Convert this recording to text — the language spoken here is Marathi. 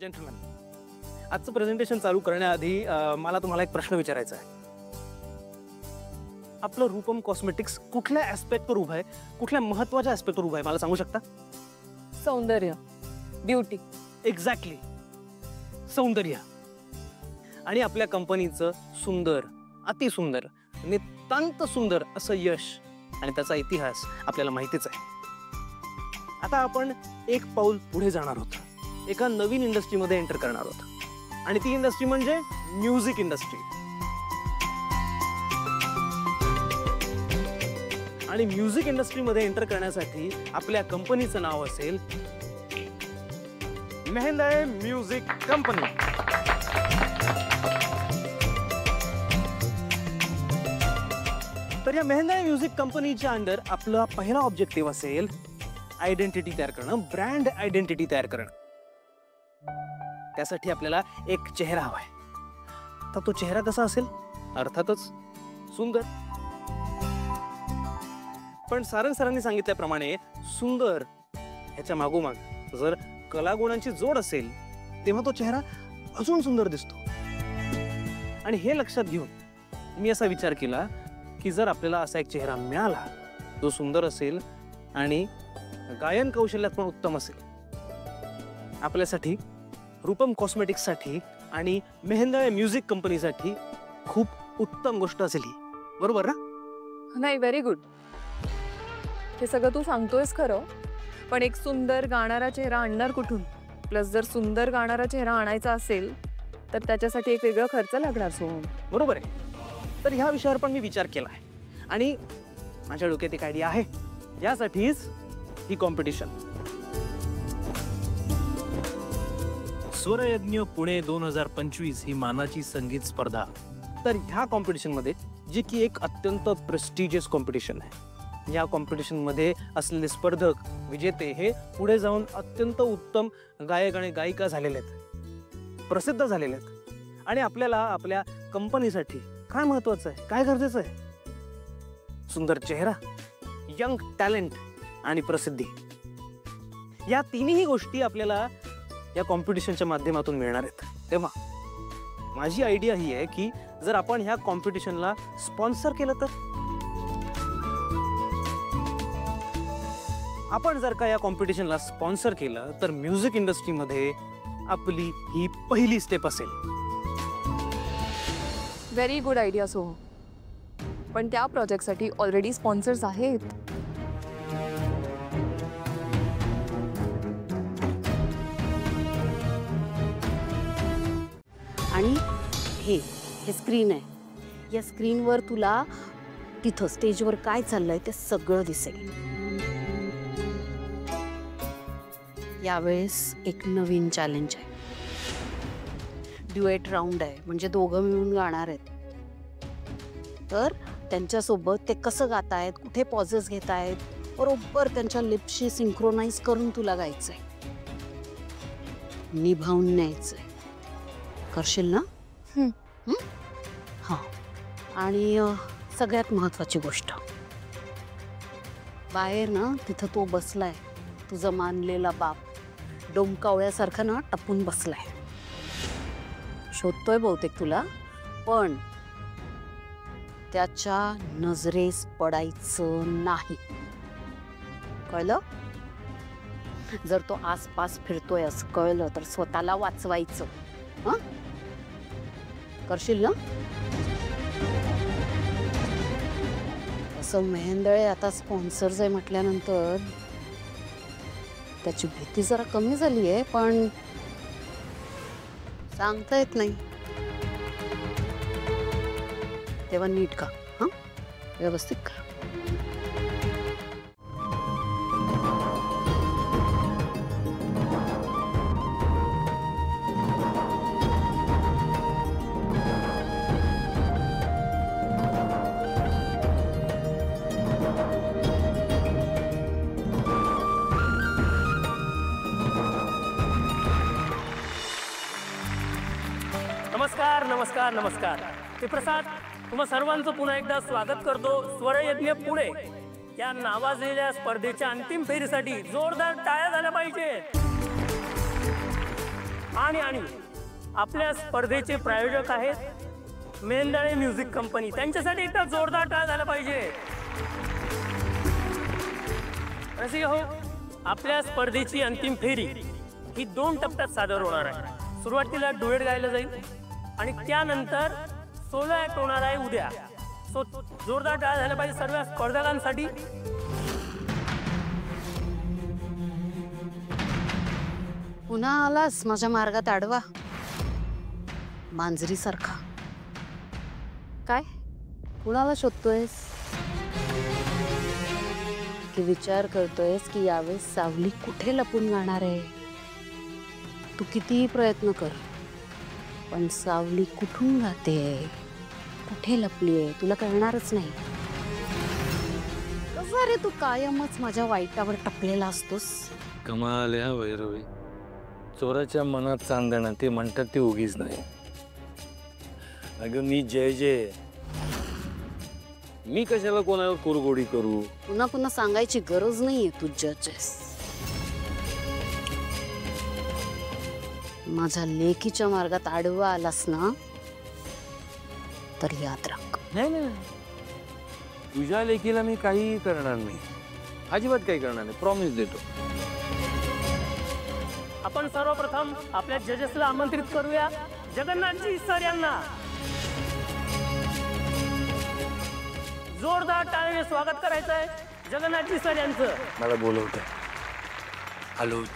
जेंटलमॅन, आजचं प्रेझेंटेशन चालू करण्याआधी मला तुम्हाला एक प्रश्न विचारायचा आहे. आपलं रूपम कॉस्मेटिक्स कुठल्या ऍस्पेक्टवर उभं आहे, कुठल्या महत्वाच्या ऍस्पेक्टवर उभं आहे मला सांगू शकता? सौंदर्य, ब्युटी. एक्झॅक्टली, सौंदर्य. आणि आपल्या कंपनीचं सुंदर, अतिसुंदर, नितांत सुंदर असं यश आणि त्याचा इतिहास आपल्याला माहितीच आहे. आता आपण एक पाऊल पुढे जाणार आहोत, एका नवीन इंडस्ट्रीमध्ये एंटर करणार आहोत आणि ती इंडस्ट्री म्हणजे म्युझिक इंडस्ट्री. आणि म्युझिक इंडस्ट्रीमध्ये एंटर करण्यासाठी आपल्या कंपनीचं नाव असेल मेहंदळे म्युझिक कंपनी. तर या मेहंदळे म्युझिक कंपनीच्या अंडर आपला पहिला ऑब्जेक्टिव्ह असेल आयडेंटिटी तयार करणं, ब्रँड आयडेंटिटी तयार करणं. त्यासाठी आपल्याला एक चेहरा हवाय. तर तो चेहरा कसा असेल? अर्थातच सुंदर. पण सारंग सरांनी सांगितल्याप्रमाणे सुंदर ह्याच्या मागोमाग जर कलागुणांची जोड असेल तेव्हा तो चेहरा अजून सुंदर दिसतो. आणि हे लक्षात घेऊन मी असा विचार केला की जर आपल्याला असा एक चेहरा मिळाला जो सुंदर असेल आणि गायन कौशल्यात पण उत्तम असेल, आपल्यासाठी रूपम कॉस्मेटिक्ससाठी आणि मेहंदळे म्युझिक कंपनीसाठी खूप उत्तम गोष्ट असेल ही. बरोबर ना? नाही, व्हेरी गुड. हे सगळं तू सांगतोयस खरं, पण एक सुंदर गाणारा चेहरा आणणार कुठून? प्लस जर सुंदर गाणारा चेहरा आणायचा असेल तर त्याच्यासाठी एक वेगळा खर्च लागणार. बरोबर आहे. तर ह्या विषयावर पण मी विचार केला आहे आणि माझ्या डोक्यात एक आयडिया आहे. यासाठीच ही कॉम्पिटिशन. स्वरयज्ञ पुणे 2025 ही मानाची संगीत स्पर्धा. तर ह्या कॉम्पिटिशन मध्ये जी की एक अत्यंत प्रेस्टिजियस कॉम्पिटिशन आहे, या कॉम्पिटिशन मध्ये असलेले स्पर्धक विजेते हे पुढे जाऊन अत्यंत उत्तम गायक आणि गायिका झालेले आहेत, प्रसिद्ध झालेले आहेत. आणि आपल्याला आपल्या कंपनीसाठी काय महत्वाचं आहे, काय गरजेचं आहे? सुंदर चेहरा, यंग टॅलेंट आणि प्रसिद्धी. या तिन्ही गोष्टी आपल्याला या कॉम्पिटिशनच्या माध्यमातून मिळणार आहेत. तेव्हा माझी आयडिया ही आहे की जर आपण ह्या कॉम्पिटिशनला स्पॉन्सर केलं तर, आपण जर का या कॉम्पिटिशनला स्पॉन्सर केलं तर म्युझिक इंडस्ट्रीमध्ये आपली ही पहिली स्टेप असेल. Very good idea Soham. पण त्या प्रोजेक्टसाठी ऑलरेडी स्पॉन्सर्स आहेत. आणि हे स्क्रीन आहे. या स्क्रीनवर तुला तिथं स्टेजवर काय चाललंय ते सगळं दिसेल. यावेळेस एक नवीन चॅलेंज आहे. ड्युएट राऊंड आहे, म्हणजे दोघं मिळून गाणार आहेत. तर त्यांच्यासोबत ते कसं गातायत, कुठे पॉजेस घेत आहेत, बरोबर त्यांच्या लिप्सशी सिंक्रोनाइज करून तुला गायचंय, निभावून न्यायचंय. करशील ना? हां. आणि सगळ्यात महत्वाची गोष्ट, बाहेर ना तिथं तो बसलाय, तुझा मानलेला बाप, डोमकावळ्यासारखा ना टपून बसलाय. शोधतोय बहुतेक तुला, पण त्याच्या नजरेस पडायचं नाही. कळलं? जर तो आसपास फिरतोय असं कळलं तर स्वतःला वाचवायचं. हं? करशील ना? असं मेहंदळे आता स्पॉन्सर्स आहे म्हटल्यानंतर त्याची भीती जरा कमी झाली आहे, पण सांगता येत नाही. तेव्हा नीट का, हां, व्यवस्थित का. नमस्कार नमस्कार नमस्कार. मी प्रसाद तुम्हा सर्वांचं पुन्हा एकदा स्वागत करतो स्वरयज्ञ पुणे या नावाजलेल्या स्पर्धेच्या अंतिम फेरीसाठी. जोरदार टाळ्या झाल्या पाहिजे. आणि आपल्या स्पर्धेचे प्रायोजक आहेत मेंदळे म्युझिक कंपनी. त्यांच्यासाठी एकदा जोरदार टाळ झाला पाहिजे. रसिक हो, आपल्या स्पर्धेची अंतिम फेरी ही 2 टप्प्यात सादर होणार आहे. सुरुवातीला डुएट गायला जाईल आणि त्यानंतर सोलो ऍक्ट होणार आहे उद्या. सो जोरदार टाळ झाला पाहिजे सर्व स्पर्धकांसाठी. पुन्हा आलास माझ्या मार्गात आडवा, मांजरीसारखा. काय कुणाला शोधतोयस की विचार करतोयस की यावेळेस सावली कुठे लपून जाणार आहे? तू कितीही प्रयत्न कर, पण सावली कुठून जाते, कुठे लपलीये तुला कळणारच नाही. कसा रे तू कायमच माझ्या वाईटावर टपलेला असतोस. कमाल या वैरवी, चोराच्या मनात चांदणा ते म्हणतात ते उगीच नाही. अगं मी जय मी कशाला कोणावर कुरगोडी करू? पुन्हा पुन्हा सांगायची गरज नाहीये तू जजेस. माझ्या लेकीच्या मार्गात आडवा आलास ना तर याद राख. नाही, तुझ्या लेकीला मी काही करणार नाही, अजिबात काही करणार नाही, प्रॉमिस देतो. आपण सर्वप्रथम आपल्या जजेसला आमंत्रित करूया, जगन्नाथजी सर यांना. जोरदार टाळीने स्वागत करायचं आहे जगन्नाथजी सर यांचं. मला बोलवत आहे, आलोच.